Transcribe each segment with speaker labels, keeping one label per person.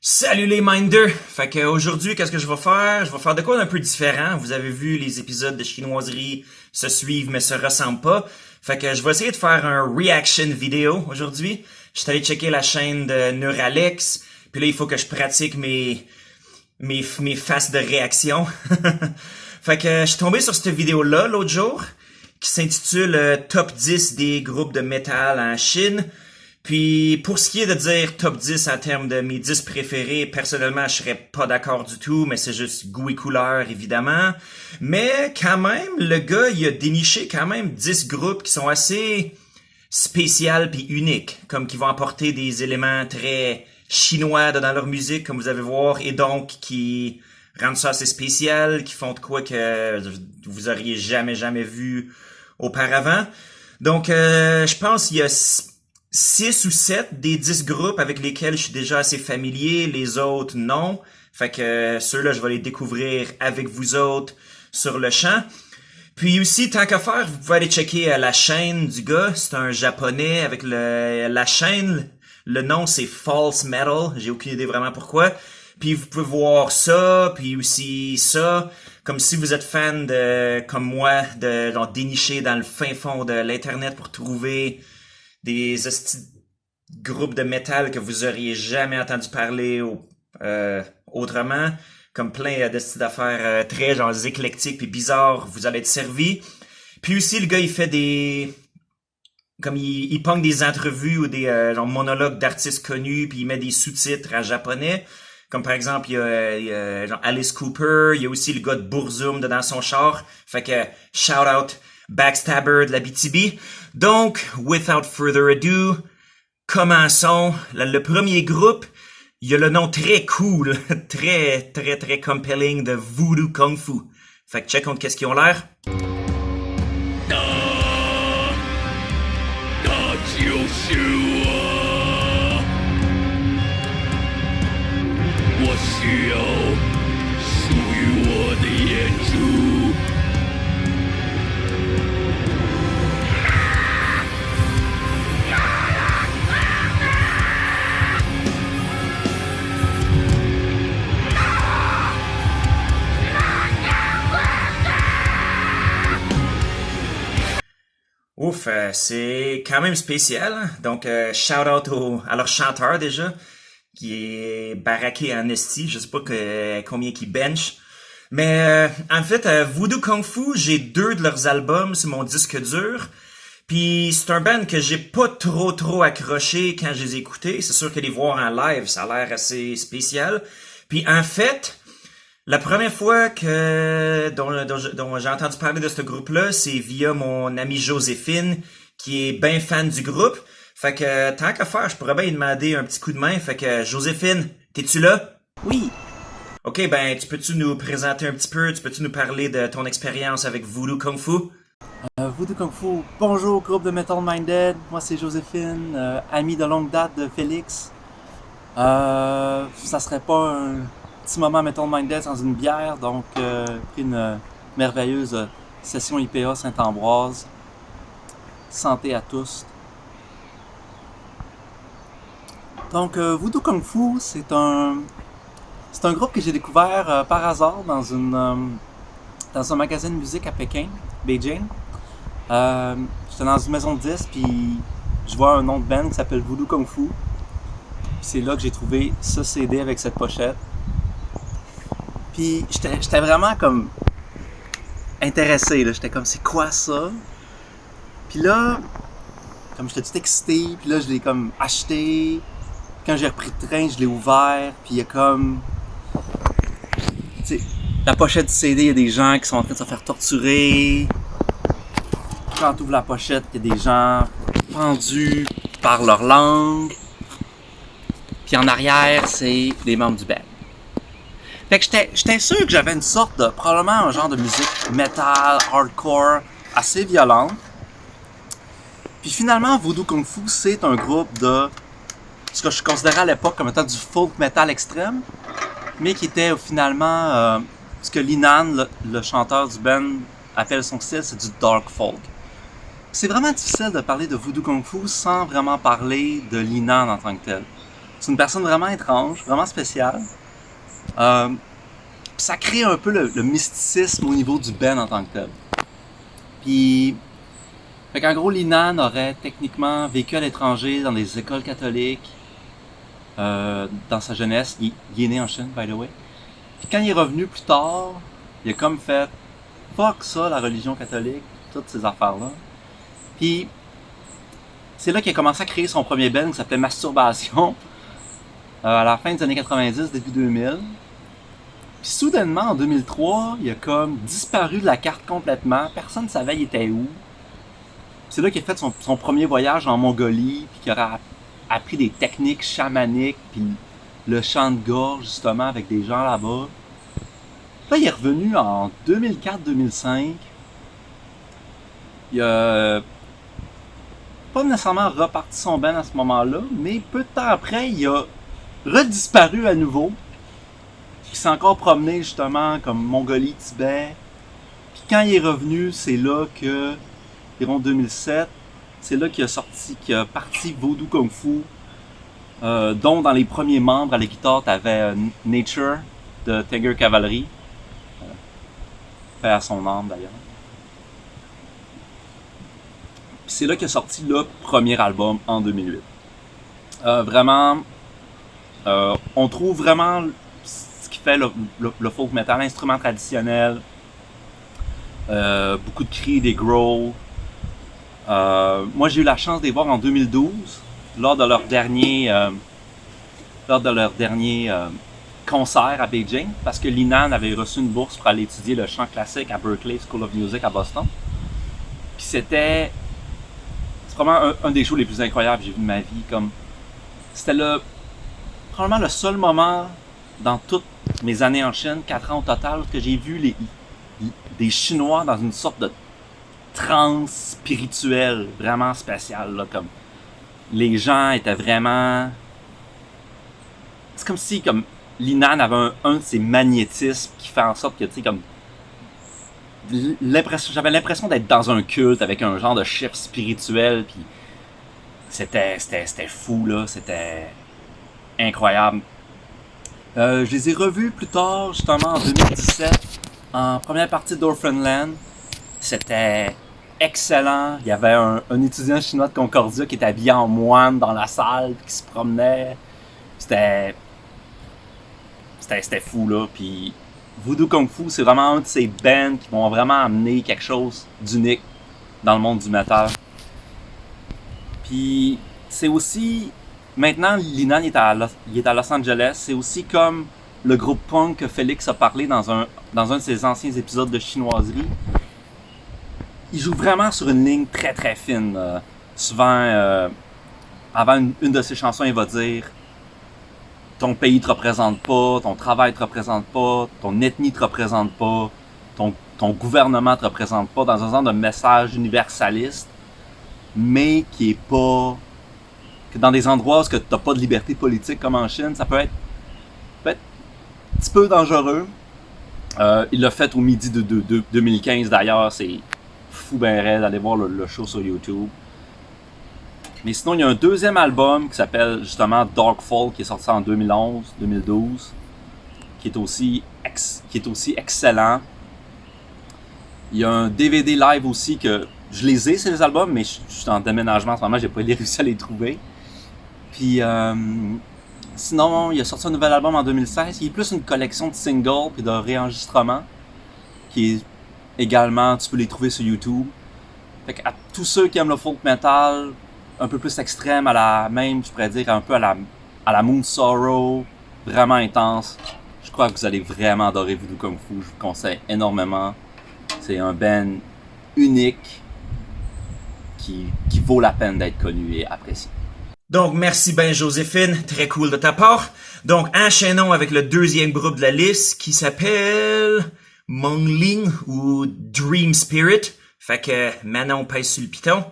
Speaker 1: Salut les Minders! Fait que aujourd'hui, qu'est-ce que je vais faire? Je vais faire de quoi d'un peu différent. Vous avez vu, les épisodes de chinoiserie se suivent mais se ressemblent pas. Fait que je vais essayer de faire un reaction vidéo aujourd'hui. Je suis allé checker la chaîne de Neuralex. Puis là, il faut que je pratique mes faces de réaction. Fait que je suis tombé sur cette vidéo-là l'autre jour, qui s'intitule Top 10 des groupes de métal en Chine. Puis, pour ce qui est de dire top 10 en termes de mes 10 préférés, personnellement, je serais pas d'accord du tout, mais c'est juste goût et couleur, évidemment. Mais, quand même, le gars, il a déniché quand même 10 groupes qui sont assez spéciaux puis uniques, comme qui vont apporter des éléments très chinois dans leur musique, comme vous allez voir, et donc qui rendent ça assez spécial, qui font de quoi que vous auriez jamais vu auparavant. Donc, je pense qu'il y a 6 ou 7 des 10 groupes avec lesquels je suis déjà assez familier, les autres non. Fait que ceux-là, je vais les découvrir avec vous autres sur le champ. Puis aussi, tant qu'à faire, vous pouvez aller checker la chaîne du gars. C'est un japonais avec la chaîne. Le nom, c'est False Metal. J'ai aucune idée vraiment pourquoi. Puis vous pouvez voir ça, puis aussi ça. Comme si vous êtes fan comme moi, de genre dénicher dans le fin fond de l'Internet pour trouver des groupes de métal que vous auriez jamais entendu parler autrement, comme plein de styles d'affaires très genre éclectiques puis bizarres, vous allez être servi. Puis aussi le gars il fait il pogne des entrevues ou des genre monologues d'artistes connus puis il met des sous-titres en japonais. Comme par exemple, il y a genre Alice Cooper, il y a aussi le gars de Burzum dans son char. Fait que shout out Backstabber de la BTB. Donc, without further ado, commençons. Le premier groupe, il y a le nom très cool, très compelling de Voodoo Kung Fu. Fait que check contre qu'est-ce qu'ils ont l'air. Ouf, c'est quand même spécial. Hein? Donc, shout out à leur chanteur déjà, qui est baraqué en esti. Je sais pas combien qu'il bench. Mais en fait, Voodoo Kung Fu, j'ai 2 de leurs albums sur mon disque dur. Puis c'est un band que j'ai pas trop accroché quand je les ai écoutés. C'est sûr que les voir en live, ça a l'air assez spécial. Puis en fait, la première fois dont j'ai entendu parler de ce groupe-là, c'est via mon amie Joséphine, qui est bien fan du groupe. Fait que, tant qu'à faire, je pourrais bien lui demander un petit coup de main. Fait que, Joséphine, t'es-tu là?
Speaker 2: Oui.
Speaker 1: Ok, ben, peux-tu nous présenter un petit peu? Peux-tu nous parler de ton expérience avec Voodoo Kung Fu?
Speaker 2: Voodoo Kung Fu, bonjour groupe de Metal Minded, moi c'est Joséphine, amie de longue date de Félix. Ça serait pas un petit moment Metal Minded sans une bière, donc pris une merveilleuse session IPA Saint-Ambroise. Santé à tous. Donc Voodoo Kung Fu, c'est un groupe que j'ai découvert par hasard dans un magasin de musique à Pékin, Beijing. J'étais dans une maison de disques, puis je vois un nom de band qui s'appelle Voodoo Kung Fu. Puis c'est là que j'ai trouvé ce CD avec cette pochette. Puis j'étais vraiment comme intéressé, là. J'étais comme, c'est quoi ça? Puis là, comme j'étais tout excité, puis là je l'ai comme acheté. Quand j'ai repris le train, je l'ai ouvert, puis il y a comme... Tu sais, la pochette du CD, il y a des gens qui sont en train de se faire torturer. Quand tu ouvres la pochette, il y a des gens pendus par leur langue. Puis en arrière, c'est des membres du band. Fait que j'étais sûr que j'avais une sorte de... probablement un genre de musique metal, hardcore, assez violente. Puis finalement, Voodoo Kung Fu, c'est un groupe de... ce que je considérais à l'époque comme étant du folk metal extrême, mais qui était finalement ce que Linan, le chanteur du band, appelle son style, c'est du dark folk. C'est vraiment difficile de parler de Voodoo Kung Fu sans vraiment parler de Linan en tant que tel. C'est une personne vraiment étrange, vraiment spéciale. Puis ça crée un peu le mysticisme au niveau du band en tant que tel. Puis, fait qu'en gros, Linan aurait techniquement vécu à l'étranger dans des écoles catholiques dans sa jeunesse. Il est né en Chine, by the way. Puis quand il est revenu plus tard, il a comme fait « fuck ça, la religion catholique », toutes ces affaires-là. Puis, c'est là qu'il a commencé à créer son premier band qui s'appelait Masturbation à la fin des années 90, début 2000. Puis soudainement, en 2003, il a comme disparu de la carte complètement. Personne ne savait il était où. Puis c'est là qu'il a fait son premier voyage en Mongolie, puis qu'il aura appris des techniques chamaniques, puis le chant de gorge, justement, avec des gens là-bas. Là, il est revenu en 2004-2005. Il a pas nécessairement reparti son band à ce moment-là, mais peu de temps après, il a redisparu à nouveau. Puis s'est encore promené justement comme Mongolie, Tibet. Puis quand il est revenu, c'est là que, environ 2007, c'est là qu'il a parti Voodoo Kung Fu, dont dans les premiers membres à la guitare, t'avais Nature de Tiger Cavalry. Paix à son âme d'ailleurs. Puis c'est là qu'il a sorti le premier album en 2008. Vraiment, on trouve vraiment ce qui fait le folk metal, l'instrument traditionnel, beaucoup de cris, des growls. Moi, j'ai eu la chance de les voir en 2012, lors de leur dernier concert à Beijing, parce que Linan avait reçu une bourse pour aller étudier le chant classique à Berklee School of Music à Boston. Puis c'est vraiment un des shows les plus incroyables que j'ai vu de ma vie. C'était probablement le seul moment dans toutes mes années en Chine, 4 ans au total, que j'ai vu des Chinois dans une sorte de transe spirituelle vraiment spéciale. Là, comme les gens étaient vraiment... C'est comme si Linan avait un de ces magnétismes qui fait en sorte que, tu sais, comme... J'avais l'impression d'être dans un culte avec un genre de chef spirituel, puis c'était fou, là, c'était incroyable. Je les ai revus plus tard, justement, en 2017, en première partie d'Orphanland. C'était excellent. Il y avait un étudiant chinois de Concordia qui était habillé en moine dans la salle, qui se promenait. C'était fou, là. Puis Voodoo Kung Fu, c'est vraiment un de ces bands qui vont vraiment amener quelque chose d'unique dans le monde du metal. Puis c'est aussi... Maintenant, Linan il est à Los Angeles. C'est aussi comme le groupe punk que Félix a parlé dans un de ses anciens épisodes de Chinoiserie. Il joue vraiment sur une ligne très très fine. Souvent, avant une de ses chansons, il va dire « Ton pays te représente pas, ton travail te représente pas, ton ethnie te représente pas, ton gouvernement te représente pas », dans un genre de message universaliste, mais qui est pas... que dans des endroits où tu n'as pas de liberté politique comme en Chine, ça peut être un petit peu dangereux. Il l'a fait au midi de 2015 d'ailleurs, c'est fou ben raide d'aller voir le show sur YouTube. Mais sinon, il y a un deuxième album qui s'appelle justement Darkfall, qui est sorti en 2011-2012, qui est aussi excellent. Il y a un DVD live aussi que je les ai, ces albums, mais je suis en déménagement en ce moment, j'ai pas réussi à les trouver. Puis sinon, il a sorti un nouvel album en 2016, qui est plus une collection de singles et de réenregistrements, qui est également, tu peux les trouver sur YouTube. Fait que à tous ceux qui aiment le folk metal, un peu plus extrême, je pourrais dire un peu à la Moon Sorrow, vraiment intense, je crois que vous allez vraiment adorer Voodoo Kung Fu, je vous conseille énormément. C'est un band unique qui vaut la peine d'être connu et apprécié.
Speaker 1: Donc, merci ben Joséphine, très cool de ta part. Donc, enchaînons avec le deuxième groupe de la liste qui s'appelle Mongling ou Dream Spirit. Fait que maintenant on pèse sur le piton.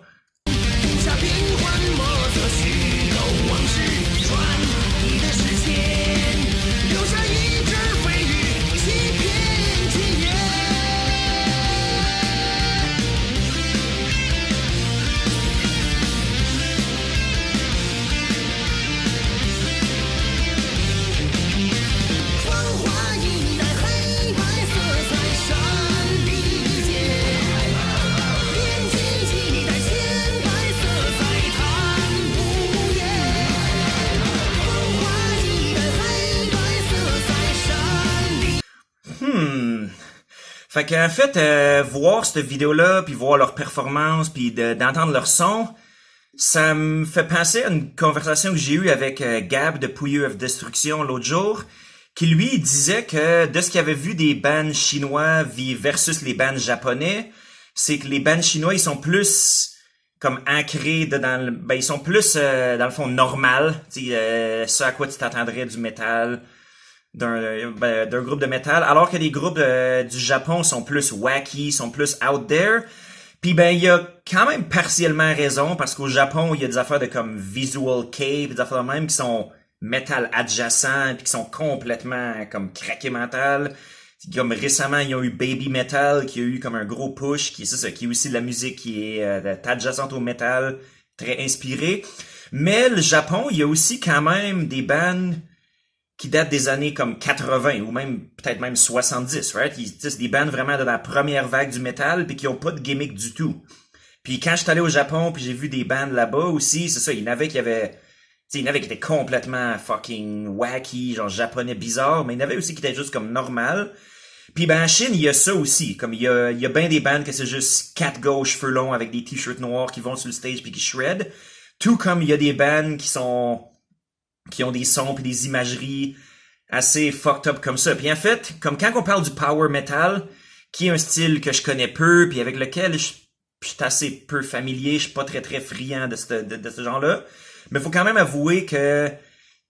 Speaker 1: Fait qu'en fait, voir cette vidéo-là, puis voir leur performance, puis d'entendre leur son, ça me fait penser à une conversation que j'ai eue avec Gab de Pouilleux of Destruction l'autre jour, qui lui disait que de ce qu'il avait vu des bands chinois versus les bands japonais, c'est que les bands chinois, ils sont plus comme ancrés ils sont plus dans le fond normal, ce à quoi tu t'attendrais du métal, d'un groupe de métal, alors que les groupes du Japon sont plus wacky, sont plus out there. Puis il y a quand même partiellement raison, parce qu'au Japon, il y a des affaires de comme visual kei, des affaires de même qui sont métal adjacent, puis qui sont complètement comme craqué mental. Comme récemment, ils ont eu Baby Metal, qui a eu comme un gros push, qui est aussi de la musique qui est adjacente au métal, très inspirée. Mais le Japon, il y a aussi quand même des bands qui datent des années comme 80 ou même peut-être même 70, right? C'est des bands vraiment de la première vague du métal puis qui ont pas de gimmick du tout. Puis quand je suis allé au Japon puis j'ai vu des bands là-bas aussi, c'est ça, il y en avait qui étaient complètement fucking wacky, genre japonais bizarre, mais il y en avait aussi qui étaient juste comme normal. Puis en Chine, il y a ça aussi, comme il y a bien des bands que c'est juste 4 gars aux cheveux longs avec des t-shirts noirs qui vont sur le stage puis qui shred. Tout comme il y a des bands qui ont des sons puis des imageries assez fucked up comme ça. Puis en fait, comme quand on parle du power metal, qui est un style que je connais peu puis avec lequel je suis assez peu familier, je suis pas très très friand de ce genre-là, mais faut quand même avouer que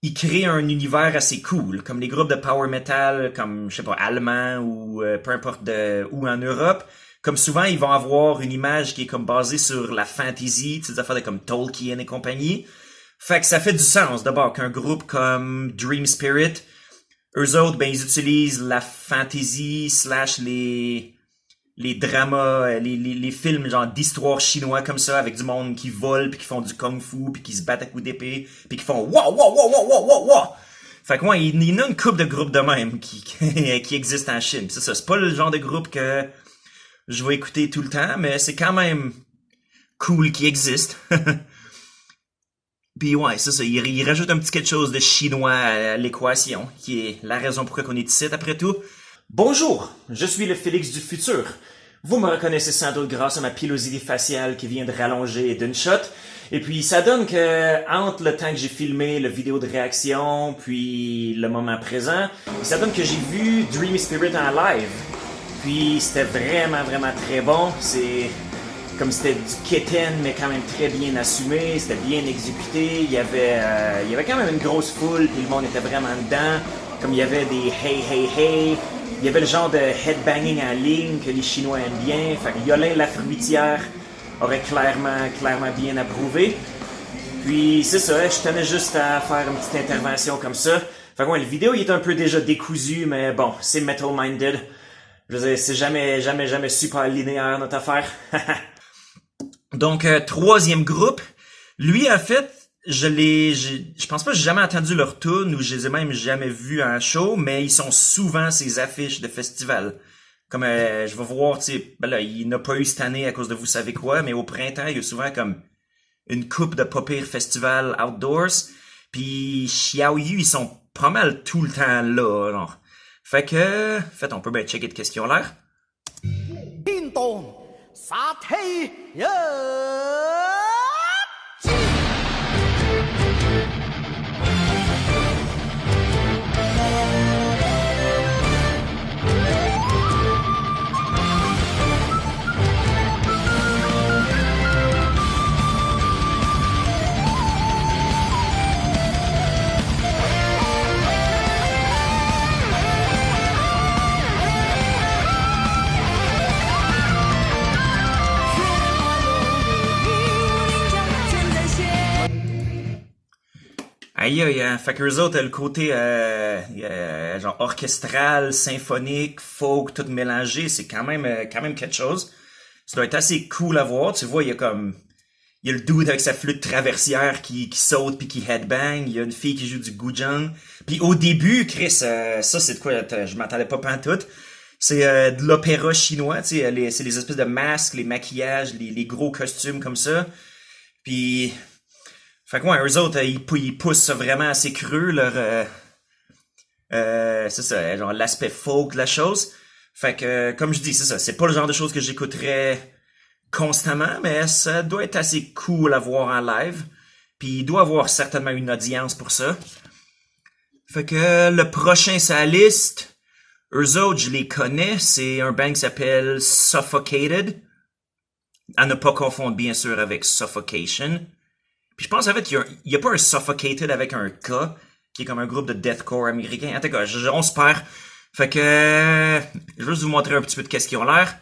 Speaker 1: il crée un univers assez cool, comme les groupes de power metal comme je sais pas allemand ou peu importe ou en Europe. Comme souvent, ils vont avoir une image qui est comme basée sur la fantasy, des affaires de comme Tolkien et compagnie. Fait que ça fait du sens, d'abord, qu'un groupe comme Dream Spirit, eux autres, ils utilisent la fantasy / les dramas, les films genre d'histoire chinois comme ça, avec du monde qui vole, puis qui font du kung-fu, puis qui se battent à coups d'épée, puis qui font « wow, wow, wow, wow, wow, wow, wow ». Fait que ouais, il y en a une couple de groupes de même qui existent en Chine. C'est ça, c'est pas le genre de groupe que je vais écouter tout le temps, mais c'est quand même cool qu'il existe. Puis ouais, c'est ça, il rajoute un petit quelque chose de chinois à l'équation, qui est la raison pourquoi on est ici après tout. Bonjour, je suis le Félix du futur. Vous me reconnaissez sans doute grâce à ma pilosité faciale qui vient de rallonger d'une shot. Et puis ça donne que entre le temps que j'ai filmé la vidéo de réaction, puis le moment présent, ça donne que j'ai vu Dream Spirit en live. Puis c'était vraiment vraiment très bon. Comme c'était du kitten, mais quand même très bien assumé, c'était bien exécuté, il y avait quand même une grosse foule, puis le monde était vraiment dedans, comme il y avait des hey hey hey, il y avait le genre de headbanging en ligne que les Chinois aiment bien, fait que Yolin Lafruitière aurait clairement bien approuvé. Puis c'est ça, je tenais juste à faire une petite intervention comme ça. Fait que ouais, la vidéo il est un peu déjà décousu, mais bon, c'est Metal Minded. Je veux dire, c'est jamais super linéaire notre affaire. Donc, troisième groupe. Lui, en fait, je pense pas que j'ai jamais entendu leur tune ou je les ai même jamais vus en show, mais ils sont souvent ces affiches de festival. Comme, je vais voir, tu sais, là, il n'a pas eu cette année à cause de vous savez quoi, mais au printemps, il y a souvent comme une coupe de pas pire festival outdoors. Puis, Xiaoyu, ils sont pas mal tout le temps là, genre. Fait que, on peut bien checker de qu'est-ce qu'ils ont l'air.
Speaker 3: 运动撒腿呀！
Speaker 1: Aïe aïe, hein. Fait que eux autres, le côté genre orchestral, symphonique, folk, tout mélangé, c'est quand même quelque chose. Ça doit être assez cool à voir. Tu vois, il y a le dude avec sa flûte traversière qui saute puis qui headbang. Il y a une fille qui joue du guzheng. Puis au début, Chris, ça c'est de quoi, je m'attendais pas pantoute. C'est de l'opéra chinois, tu sais, c'est les espèces de masques, les maquillages, les gros costumes comme ça. Puis fait que ouais, eux autres, ils poussent ça vraiment assez creux, c'est ça, genre l'aspect folk de la chose. Fait que, comme je dis, c'est ça. C'est pas le genre de choses que j'écouterais constamment, mais ça doit être assez cool à voir en live. Puis il doit avoir certainement une audience pour ça. Fait que le prochain sur la liste, eux autres, je les connais. C'est un band qui s'appelle Suffocated. À ne pas confondre, bien sûr, avec Suffocation. Puis je pense, en fait, il y a pas un Suffocated avec un K, qui est comme un groupe de deathcore américain. En tout cas, on se perd. Fait que, je vais juste vous montrer un petit peu de qu'est-ce qu'ils ont l'air.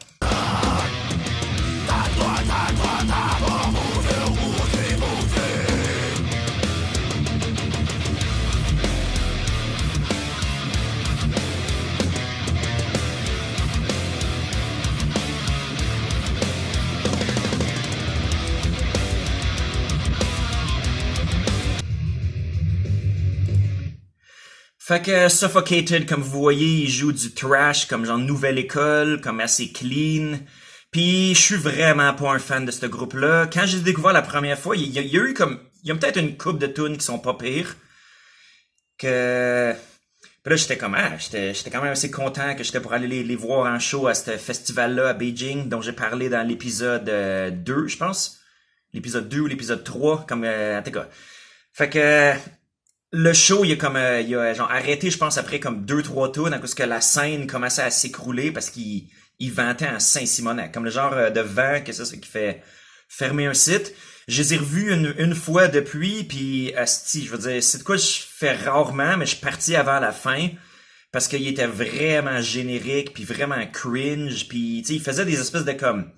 Speaker 1: Fait que Suffocated, comme vous voyez, il joue du thrash comme genre nouvelle école, comme assez clean. Puis je suis vraiment pas un fan de ce groupe-là. Quand j'ai découvert la première fois, il y a eu comme... Il y a peut-être une couple de tunes qui sont pas pires. Que... Puis là, j'étais comme... j'étais quand même assez content que j'étais pour aller les voir en show à ce festival-là à Beijing, dont j'ai parlé dans l'épisode 2, je pense. L'épisode 2 ou l'épisode 3, comme... en tout cas. Fait que... Le show, il a genre arrêté, je pense, après comme 2-3 tours, à cause que la scène commençait à s'écrouler parce qu'il ventait en Saint-Simonac. Comme le genre de vent que c'est ça qui fait fermer un site. Je les ai revus une fois depuis, puis asti, je veux dire, c'est de quoi je fais rarement, mais je suis parti avant la fin parce qu'il était vraiment générique, puis vraiment cringe, puis tu sais, il faisait des espèces de comme...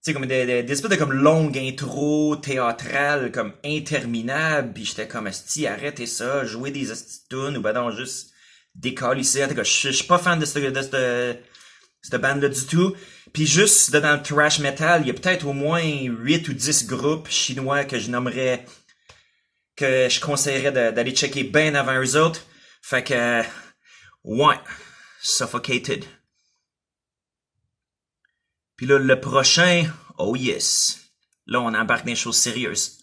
Speaker 1: Tu sais, comme des espèces de comme longues intros théâtrales, comme interminables, pis j'étais comme, asti, arrêtez ça, jouez des asti tunes, ou ben non, juste décalisser. En tout cas, je suis pas fan de cette bande-là du tout. Puis juste, dans le thrash metal, il y a peut-être au moins 8 ou 10 groupes chinois que je nommerais, que je conseillerais d'aller checker bien avant eux autres. Fait que, ouais, Suffocated. Puis là, le prochain, oh yes. Là, on embarque dans des choses sérieuses.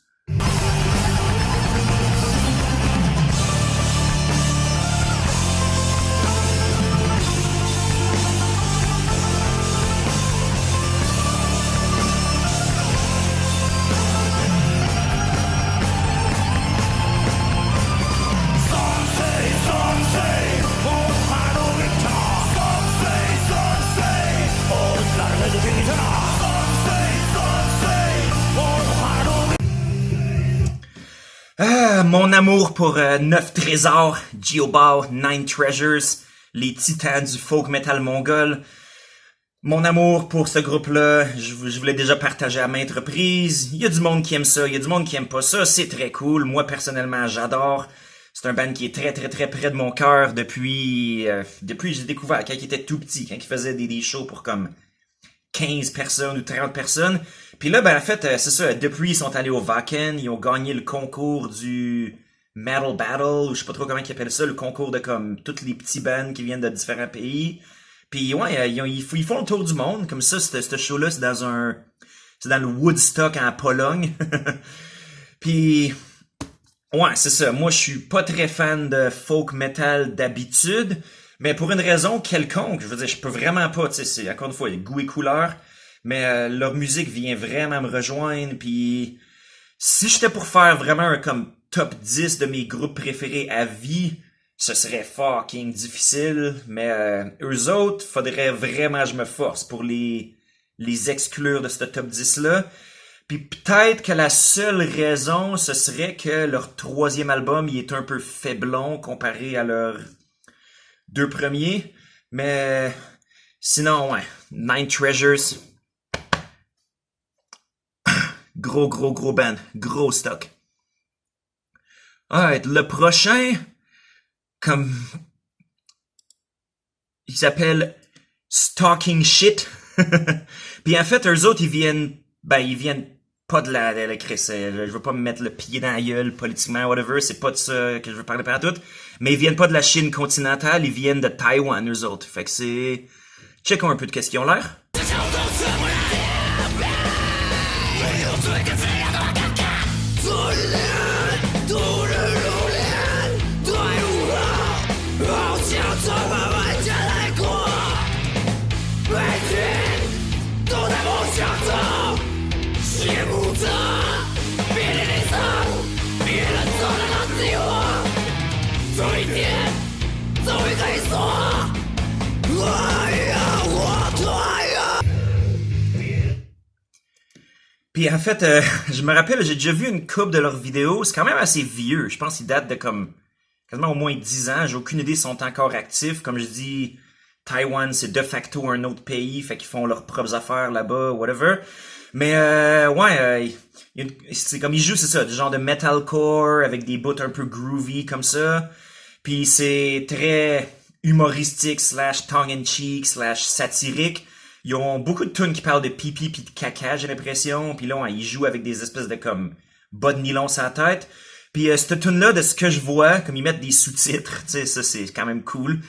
Speaker 1: Mon amour pour 9 trésors, Jiobao, 9 Treasures, les titans du folk metal mongol. Mon amour pour ce groupe-là, je voulais déjà partager à maintes reprises. Il y a du monde qui aime ça, il y a du monde qui aime pas ça, c'est très cool. Moi, personnellement, j'adore. C'est un band qui est très, très, très près de mon cœur depuis que j'ai découvert, quand il était tout petit, quand il faisait des shows pour comme 15 personnes ou 30 personnes. Puis là, ben en fait, c'est ça, depuis ils sont allés au Wacken, ils ont gagné le concours du Metal Battle, ou je sais pas trop comment ils appellent ça, le concours de comme toutes les petits bands qui viennent de différents pays. Puis ouais, ils font le tour du monde, comme ça, ce show-là, c'est dans le Woodstock en Pologne. Puis ouais, c'est ça, moi je suis pas très fan de folk metal d'habitude, mais pour une raison quelconque, je veux dire, je peux vraiment pas, tu sais, c'est encore une fois, goût et couleur. Mais leur musique vient vraiment me rejoindre, puis si j'étais pour faire vraiment un comme top 10 de mes groupes préférés à vie, ce serait fucking difficile, mais eux autres, faudrait vraiment que je me force pour les exclure de ce top 10-là. Puis peut-être que la seule raison, ce serait que leur troisième album, il est un peu faiblon comparé à leurs 2 premiers, mais sinon, ouais, 9 Treasures... Gros band. Gros stock. Alright, le prochain, comme... il s'appelle Stalking Shit. Puis en fait, eux autres, ils viennent pas de la Chris, je veux pas me mettre le pied dans la gueule politiquement, whatever, c'est pas de ça que je veux parler par tout. Mais ils viennent pas de la Chine continentale, ils viennent de Taïwan, eux autres. Fait que c'est... Checkons un peu de qu'est-ce qu'ils ont l'air.
Speaker 3: 走一个死，我要活脱。
Speaker 1: Puis en fait, je me rappelle, j'ai déjà vu une couple de leurs vidéos. C'est quand même assez vieux. Je pense qu'ils datent de comme quasiment au moins 10 ans. J'ai aucune idée s'ils sont encore actifs. Comme je dis, Taïwan, c'est de facto un autre pays. Fait qu'ils font leurs propres affaires là-bas, whatever. Mais c'est comme ils jouent, c'est ça, du genre de metalcore avec des bouts un peu groovy comme ça. Puis c'est très humoristique / tongue-in-cheek / satirique. Ils ont beaucoup de tunes qui parlent de pipi pis de caca, j'ai l'impression. Puis là, ils jouent avec des espèces de comme bas de nylon sur la tête. Puis cette tune-là, de ce que je vois, comme ils mettent des sous-titres, tu sais, ça c'est quand même cool.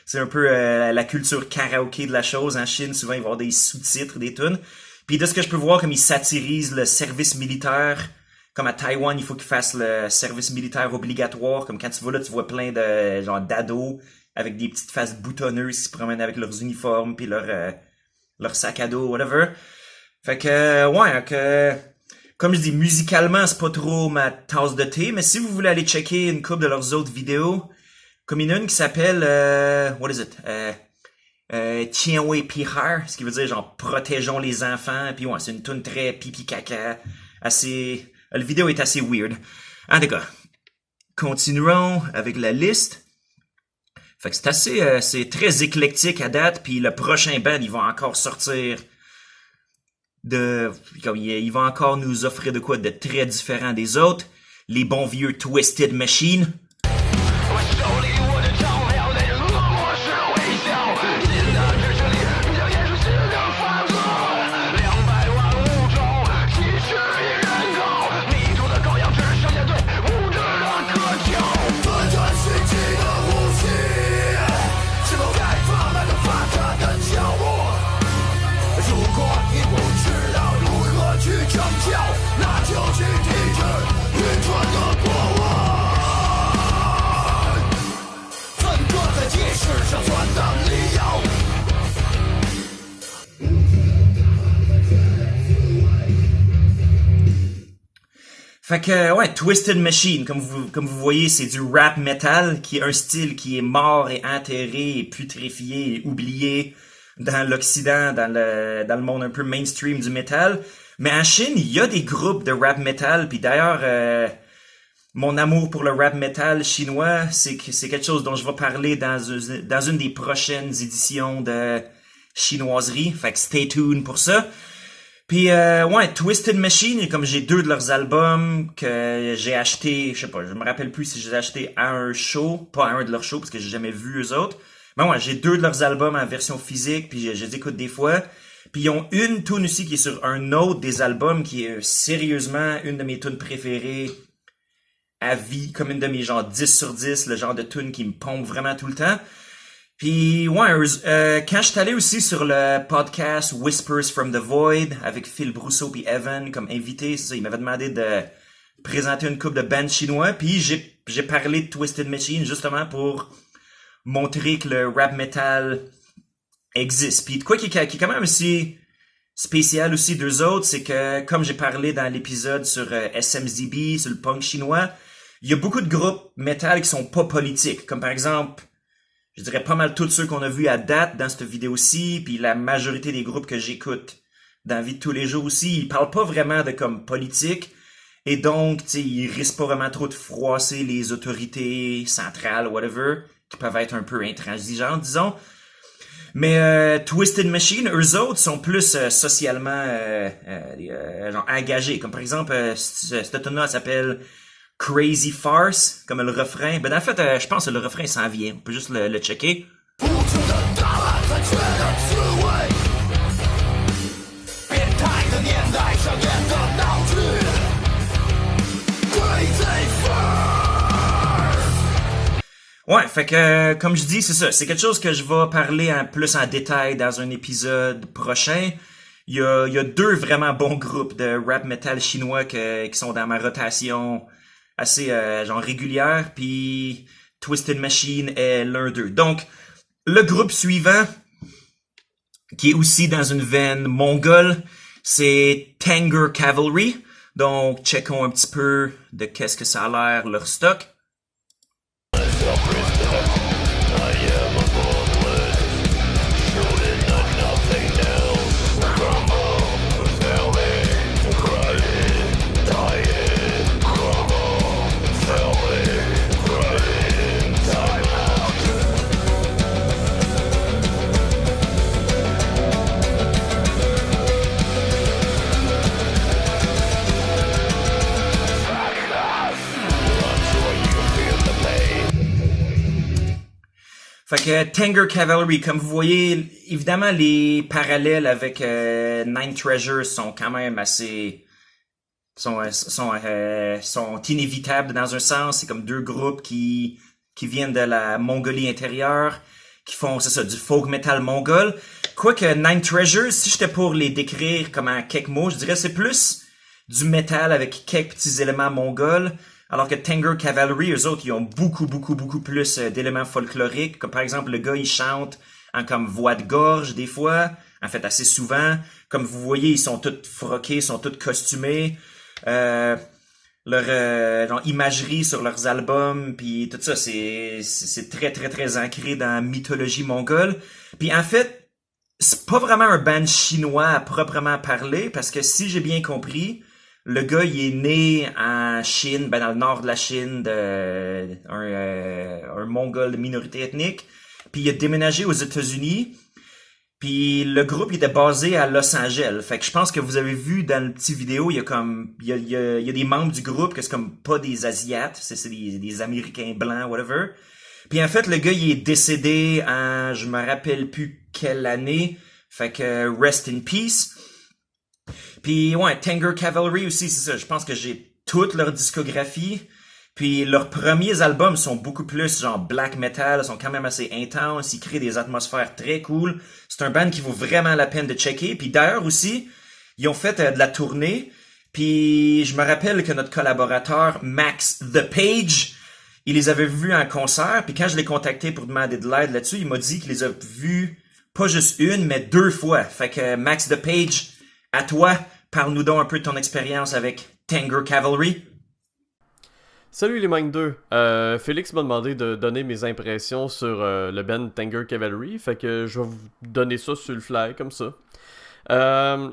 Speaker 1: C'est un peu la culture karaoké de la chose. En Chine, souvent, ils vont avoir des sous-titres des tunes. Puis de ce que je peux voir, comme ils satirisent le service militaire. Comme à Taïwan, il faut qu'ils fassent le service militaire obligatoire. Comme quand tu vas là, tu vois plein de genre d'ados avec des petites faces boutonneuses qui se promènent avec leurs uniformes puis leur sac à dos, whatever. Fait que, comme je dis, musicalement, c'est pas trop ma tasse de thé, mais si vous voulez aller checker une couple de leurs autres vidéos, comme il y en a une qui s'appelle, what is it? Tiens ouais pihar, ce qui veut dire genre protégeons les enfants, puis ouais, c'est une tune très pipi caca, assez, la vidéo est assez weird. En tout cas, continuons avec la liste. Fait que c'est assez, c'est très éclectique à date, puis le prochain band, il va encore sortir il va encore nous offrir de quoi de très différent des autres. Les bons vieux Twisted Machine. Fait que, ouais, Twisted Machine, comme vous voyez, c'est du rap metal, qui est un style qui est mort et enterré et putréfié et oublié dans l'Occident, dans le monde un peu mainstream du metal. Mais en Chine, il y a des groupes de rap metal, puis d'ailleurs, mon amour pour le rap metal chinois, c'est quelque chose dont je vais parler dans une des prochaines éditions de Chinoiserie. Fait que stay tuned pour ça. Puis ouais, Twisted Machine, comme j'ai 2 de leurs albums que j'ai acheté, je sais pas, je me rappelle plus si je les ai achetés à un show, pas à un de leurs shows parce que j'ai jamais vu eux autres. Mais ouais, j'ai 2 de leurs albums en version physique, puis je les écoute des fois. Puis ils ont une tune aussi qui est sur un autre des albums qui est sérieusement une de mes tunes préférées à vie, comme une de mes genre 10 sur 10, le genre de tune qui me pompe vraiment tout le temps. Puis ouais, quand je suis allé aussi sur le podcast Whispers from the Void avec Phil Brousseau puis Evan comme invité, c'est ça, ils m'avaient demandé de présenter une couple de bands chinois, puis j'ai parlé de Twisted Machine justement pour montrer que le rap metal existe. Puis de quoi qui est quand même aussi spécial aussi d'eux autres, c'est que comme j'ai parlé dans l'épisode sur SMZB, sur le punk chinois, il y a beaucoup de groupes metal qui sont pas politiques, comme par exemple je dirais pas mal tous ceux qu'on a vus à date dans cette vidéo-ci, puis la majorité des groupes que j'écoute dans la vie de tous les jours aussi, ils parlent pas vraiment de comme politique, et donc, tu sais, ils risquent pas vraiment trop de froisser les autorités centrales, whatever, qui peuvent être un peu intransigeantes, disons. Mais Twisted Machine, eux autres, sont plus socialement genre engagés. Comme par exemple, cette tune-là s'appelle Crazy Farce, comme le refrain. Ben en fait, je pense que le refrain s'en vient. On peut juste le checker. Ouais, fait que comme je dis, c'est ça. C'est quelque chose que je vais parler plus en détail dans un épisode prochain. Il y a 2 vraiment bons groupes de rap metal chinois qui sont dans ma rotation assez genre régulière, puis Twisted Machine est l'un d'eux. Donc, le groupe suivant, qui est aussi dans une veine mongole, c'est Tanger Cavalry. Donc, checkons un petit peu de qu'est-ce que ça a l'air leur stock. Fait que Tanger Cavalry, comme vous voyez, évidemment les parallèles avec Nine Treasures sont quand même assez sont inévitables dans un sens. C'est comme deux groupes qui viennent de la Mongolie intérieure, qui font c'est ça du folk metal mongol. Quoique Nine Treasures, si j'étais pour les décrire comme en quelques mots, je dirais c'est plus du métal avec quelques petits éléments mongols. Alors que Tanger Cavalry, eux autres, ils ont beaucoup plus d'éléments folkloriques. Comme par exemple, le gars, il chante en comme voix de gorge, des fois. En fait, assez souvent. Comme vous voyez, ils sont tous froqués, ils sont tous costumés. Leur imagerie sur leurs albums, puis tout ça, c'est très ancré dans la mythologie mongole. Puis en fait, c'est pas vraiment un band chinois à proprement parler, parce que si j'ai bien compris, le gars, il est né en Chine, dans le nord de la Chine, un mongol de minorité ethnique. Puis il a déménagé aux États-Unis. Puis le groupe il était basé à Los Angeles. Fait que je pense que vous avez vu dans le petit vidéo, il y a des membres du groupe que c'est comme pas des Asiates, c'est des Américains blancs, whatever. Puis en fait, le gars, il est décédé en, je me rappelle plus quelle année. Fait que rest in peace. Puis ouais, Tanger Cavalry aussi, c'est ça. Je pense que j'ai toute leur discographie. Puis leurs premiers albums sont beaucoup plus genre black metal, sont quand même assez intenses, ils créent des atmosphères très cool. C'est un band qui vaut vraiment la peine de checker. Puis d'ailleurs aussi, ils ont fait de la tournée. Puis je me rappelle que notre collaborateur Max The Page, il les avait vus en concert. Puis quand je l'ai contacté pour demander de l'aide là-dessus, il m'a dit qu'il les a vus pas juste une, mais 2 fois. Fait que Max The Page, à toi, parle-nous donc un peu de ton expérience avec Tanger Cavalry.
Speaker 4: Salut les Mind 2, Félix m'a demandé de donner mes impressions sur le band Tanger Cavalry, fait que je vais vous donner ça sur le fly comme ça.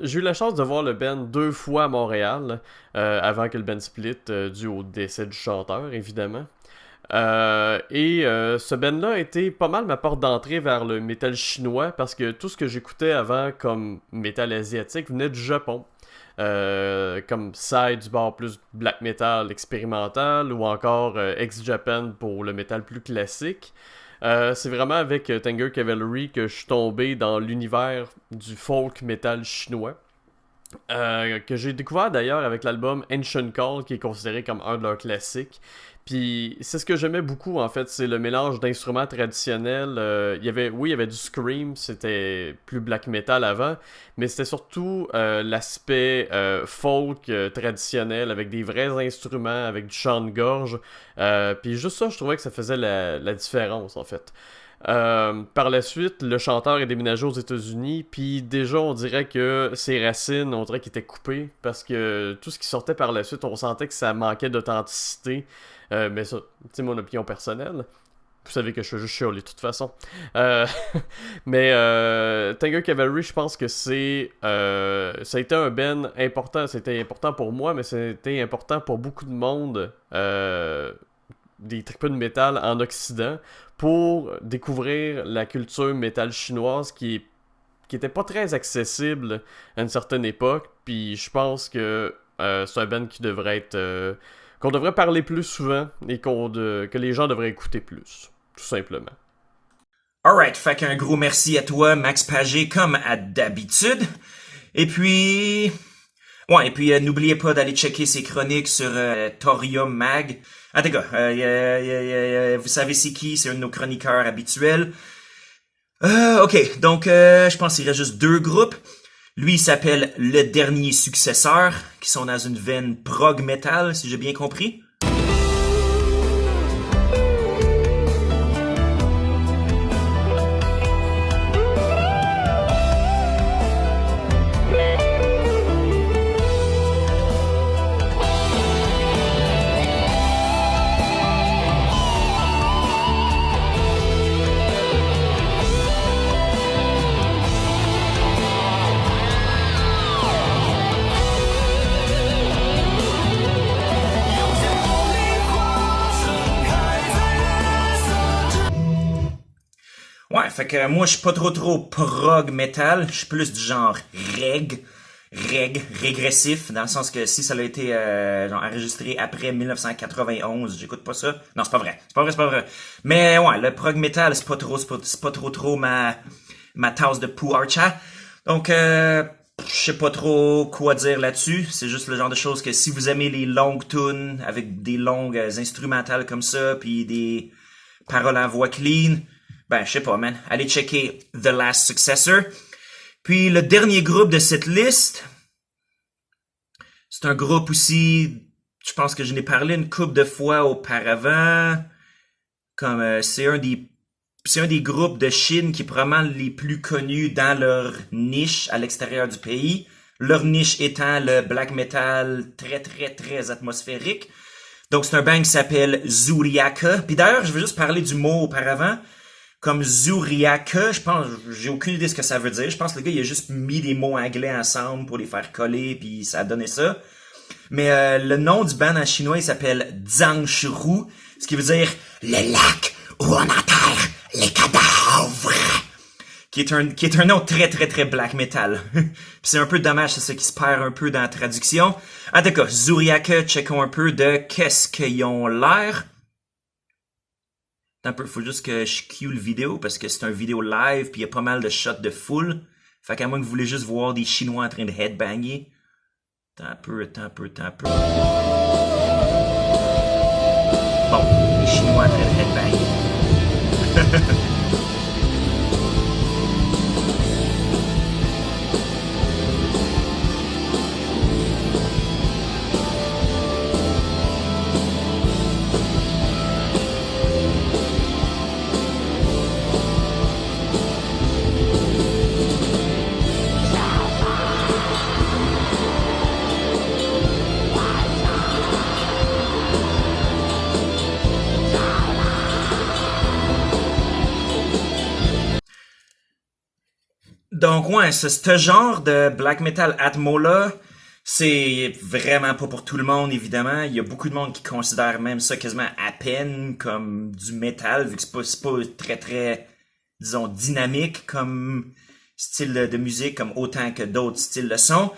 Speaker 4: J'ai eu la chance de voir le band 2 fois à Montréal, avant que le band split, dû au décès du chanteur évidemment. Ce band-là a été pas mal ma porte d'entrée vers le métal chinois, parce que tout ce que j'écoutais avant comme métal asiatique venait du Japon. Comme Psy du bord plus black metal expérimental, ou encore Ex-Japan pour le métal plus classique. C'est vraiment avec Tanger Cavalry que je suis tombé dans l'univers du folk metal chinois. Que j'ai découvert d'ailleurs avec l'album Ancient Call, qui est considéré comme un de leurs classiques. Puis c'est ce que j'aimais beaucoup en fait, c'est le mélange d'instruments traditionnels. Il y avait du scream, c'était plus black metal avant, mais c'était surtout l'aspect folk traditionnel avec des vrais instruments, avec du chant de gorge. Puis juste ça, je trouvais que ça faisait la différence en fait. Par la suite, le chanteur est déménagé aux États-Unis, puis déjà on dirait que ses racines, on dirait qu'il était coupé, parce que tout ce qui sortait par la suite, on sentait que ça manquait d'authenticité. Mais ça, c'est mon opinion personnelle. Vous savez que je suis juste chialé de toute façon. Mais Tanger Cavalry, je pense que ça a été un band important. C'était important pour moi, mais c'était important pour beaucoup de monde. Des tripeux de métal en Occident, pour découvrir la culture métal chinoise qui était pas très accessible à une certaine époque. Puis je pense que c'est un band qui devrait être qu'on devrait parler plus souvent et que les gens devraient écouter plus, tout simplement.
Speaker 1: Alright, fait qu'un gros merci à toi, Max Pagé, comme à d'habitude. Et puis n'oubliez pas d'aller checker ses chroniques sur Thorium Mag. En tout cas, vous savez c'est qui, c'est un de nos chroniqueurs habituels. Ok, donc je pense qu'il reste juste 2 groupes. Lui, il s'appelle Le Dernier Successeur, qui sont dans une veine prog metal, si j'ai bien compris. Ouais, fait que moi je suis pas trop prog metal, je suis plus du genre reg. régressif, dans le sens que si ça a été genre enregistré après 1991, j'écoute pas ça. Non, c'est pas vrai. C'est pas vrai. Mais ouais, le prog metal, c'est pas trop ma tasse de puarcha. Donc je sais pas trop quoi dire là-dessus. C'est juste le genre de choses que si vous aimez les longues tunes avec des longues instrumentales comme ça, puis des paroles en voix clean, ben je sais pas, man. Allez checker The Last Successor. Puis le dernier groupe de cette liste, c'est un groupe aussi, je pense que je n'ai parlé une couple de fois auparavant. Comme c'est un des groupes de Chine qui est probablement les plus connus dans leur niche à l'extérieur du pays. Leur niche étant le black metal très très très atmosphérique. Donc c'est un band qui s'appelle Zuriaka. Puis d'ailleurs, je vais juste parler du mot auparavant. Comme Zuriaka, je pense, j'ai aucune idée de ce que ça veut dire. Je pense que le gars, il a juste mis des mots anglais ensemble pour les faire coller, puis ça a donné ça. Mais le nom du band en chinois, il s'appelle Zhangshuru, ce qui veut dire le lac où on enterre les cadavres. Qui est un nom très très très black metal. Puis c'est un peu dommage, c'est ça qui se perd un peu dans la traduction. En tout cas, Zuriaka, checkons un peu de qu'est-ce qu'ils ont l'air. Un peu, faut juste que je cue le vidéo parce que c'est un vidéo live puis il y a pas mal de shots de foule. Fait qu'à moins que vous voulez juste voir des Chinois en train de headbanger. Attends un peu. Bon, les Chinois en train de headbanger. Donc ouais, ce genre de black metal atmo-là, c'est vraiment pas pour tout le monde, évidemment. Il y a beaucoup de monde qui considère même ça quasiment à peine comme du métal, vu que c'est pas très très, disons, dynamique comme style de musique, comme autant que d'autres styles le sont.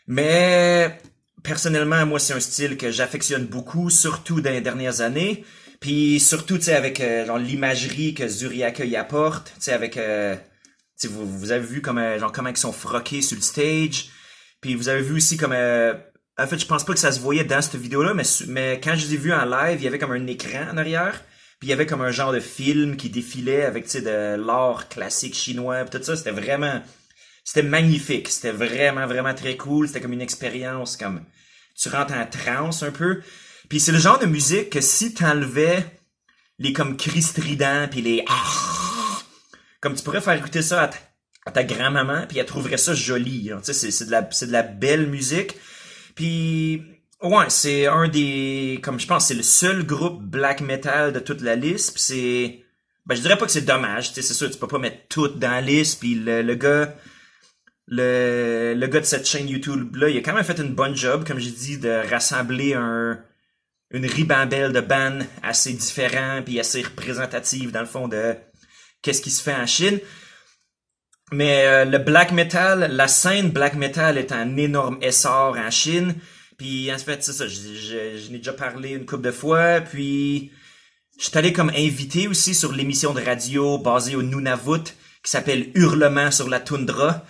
Speaker 1: Mais personnellement, moi, c'est un style que j'affectionne beaucoup, surtout dans les dernières années. Puis surtout, tu sais, avec genre l'imagerie que Zuriaka y apporte, tu sais, avec... vous avez vu comme genre comment ils sont froqués sur le stage. Puis vous avez vu aussi comme en fait, je pense pas que ça se voyait dans cette vidéo-là, mais quand je les ai vus en live, il y avait comme un écran en arrière. Puis il y avait comme un genre de film qui défilait avec, tu sais, de l'art classique chinois. Puis tout ça, c'était magnifique. C'était vraiment, vraiment très cool. C'était comme une expérience, comme tu rentres en transe un peu. Puis c'est le genre de musique que si t'enlevais les comme cris stridents puis les comme tu pourrais faire écouter ça à ta grand-maman, puis elle trouverait ça joli. Tu sais, c'est de la belle musique. Puis, ouais, c'est un des... Comme je pense, c'est le seul groupe black metal de toute la liste. Puis c'est... Ben, je dirais pas que c'est dommage. Tu sais, c'est sûr, tu peux pas mettre tout dans la liste. Puis le gars de cette chaîne YouTube-là, il a quand même fait une bonne job, comme j'ai dit, de rassembler une ribambelle de bands assez différents, puis assez représentatives, dans le fond, de... qu'est-ce qui se fait en Chine. Mais le black metal, la scène black metal est en énorme essor en Chine. Puis en fait, c'est ça, je n'ai déjà parlé une couple de fois. Puis je suis allé comme invité aussi sur l'émission de radio basée au Nunavut qui s'appelle Hurlement sur la toundra,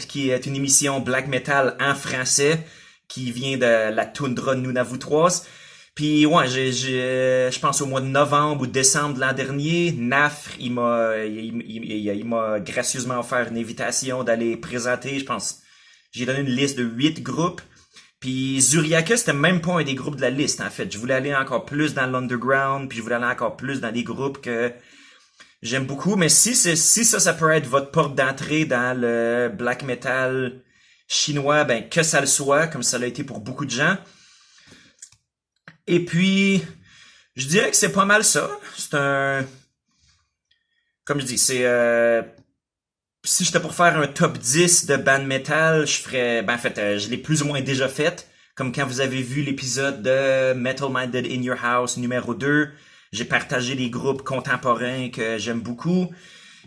Speaker 1: qui est une émission black metal en français qui vient de la toundra nunavuttoise. Puis ouais, je pense au mois de novembre ou décembre de l'an dernier, Nafr, il m'a gracieusement offert une invitation d'aller présenter, je pense, j'ai donné une liste de 8 groupes. Puis Zuriaka, c'était même pas un des groupes de la liste, en fait. Je voulais aller encore plus dans l'underground, puis je voulais aller encore plus dans des groupes que j'aime beaucoup. Mais si ça peut être votre porte d'entrée dans le black metal chinois, ben que ça le soit, comme ça l'a été pour beaucoup de gens. Et puis, je dirais que c'est pas mal ça. Comme je dis, si j'étais pour faire un top 10 de band metal, je ferais, ben en fait, je l'ai plus ou moins déjà fait. Comme quand vous avez vu l'épisode de Metal Minded in Your House numéro 2, j'ai partagé des groupes contemporains que j'aime beaucoup.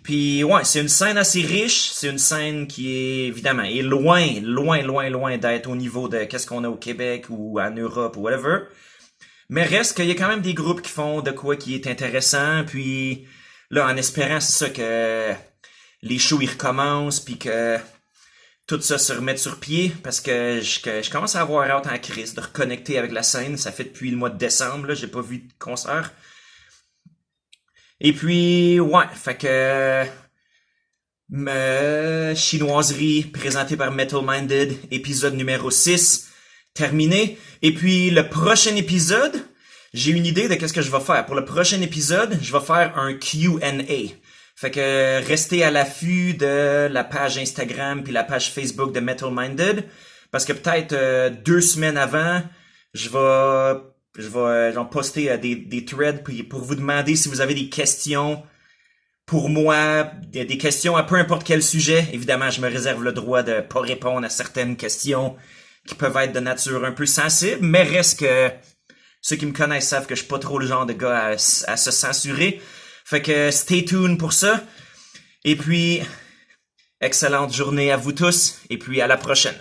Speaker 1: Puis ouais, c'est une scène assez riche, c'est une scène qui est évidemment est loin d'être au niveau de qu'est-ce qu'on a au Québec ou en Europe ou whatever. Mais reste qu'il y a quand même des groupes qui font de quoi qui est intéressant, puis là en espérant c'est ça que les shows ils recommencent puis que tout ça se remette sur pied parce que je commence à avoir hâte en crise de reconnecter avec la scène, ça fait depuis le mois de décembre là, j'ai pas vu de concert. Et puis, ouais, fait que chinoiserie présentée par Metal Minded, épisode numéro 6, terminé. Et puis, le prochain épisode, j'ai une idée de qu'est-ce que je vais faire. Pour le prochain épisode, je vais faire un Q&A. Fait que restez à l'affût de la page Instagram puis la page Facebook de Metal Minded. Parce que peut-être 2 semaines avant, je vais genre poster des threads pour vous demander si vous avez des questions pour moi, des questions à peu importe quel sujet. Évidemment, je me réserve le droit de pas répondre à certaines questions qui peuvent être de nature un peu sensible, mais reste que ceux qui me connaissent savent que je suis pas trop le genre de gars à se censurer. Fait que stay tuned pour ça. Et puis, excellente journée à vous tous, et puis à la prochaine.